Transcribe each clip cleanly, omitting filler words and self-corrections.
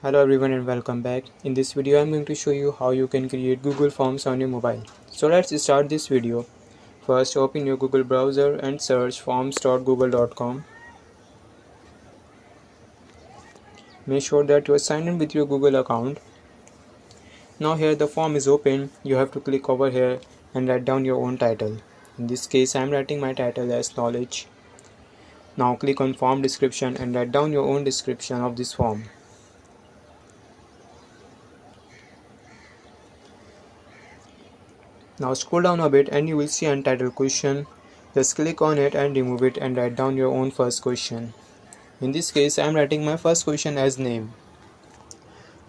Hello everyone and welcome back. In this video I'm going to show you how you can create Google Forms on your mobile. So let's start this video. First open your Google browser and search forms.google.com. Make sure that you are signed in with your Google account. Now here the form is open. You have to click over here and write down your own title. In this case I am writing my title as knowledge. Now click on form description and write down your own description of this form. Now scroll down a bit and you will see untitled question. Just click on it and remove it and write down your own first question. In this case I am writing my first question as name.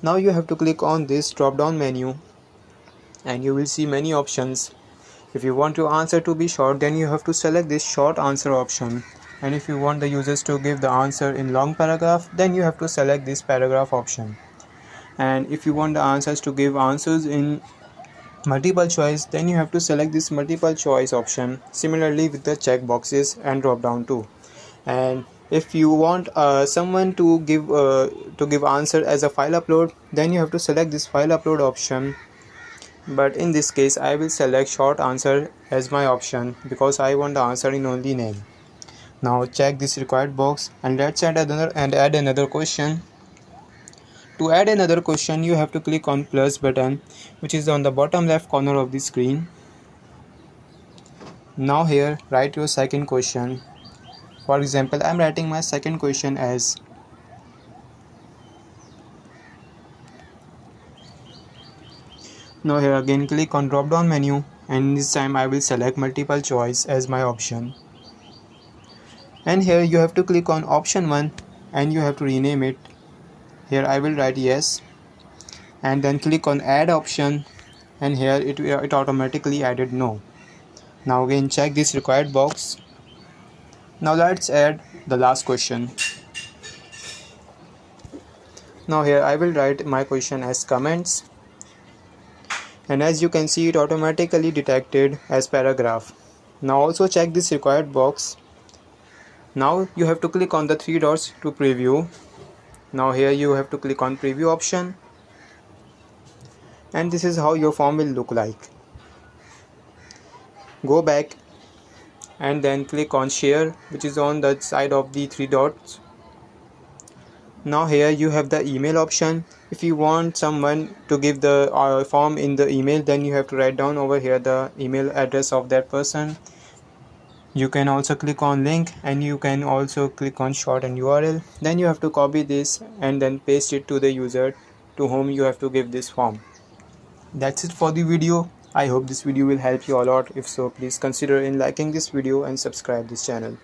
Now you have to click on this drop down menu and you will see many options. If you want your answer to be short, then you have to select this short answer option, and if you want the users to give the answer in long paragraph, then you have to select this paragraph option. And if you want the answers to give answers in multiple choice, then you have to select this multiple choice option, similarly with the check boxes and drop down too. And if you want someone to give answer as a file upload, then you have to select this file upload option, but in this case I will select short answer as my option because I want the answer in only name. Now check this required box and let's add another question. To add another question, you have to click on plus button, which is on the bottom left corner of the screen. Now here write your second question. For example, I am writing my second question as Now here again click on drop down menu, and this time I will select multiple choice as my option. And here you have to click on option 1 and you have to rename it. Here I will write yes, and then click on add option, and here it automatically added no. Now again check this required box. Now let's add the last question. Now here I will write my question as comments, and as you can see it automatically detected as paragraph. Now also check this required box. Now you have to click on the three dots to preview. Now here you have to click on preview option, and this is how your form will look like. Go back and then click on share, which is on the side of the three dots. Now here you have the email option. If you want someone to give the form in the email, then you have to write down over here the email address of that person. You can also click on link, and you can also click on shorten URL. Then you have to copy this and then paste it to the user to whom you have to give this form. That's it for the video. I hope this video will help you a lot. If so, please consider in liking this video and subscribe this channel.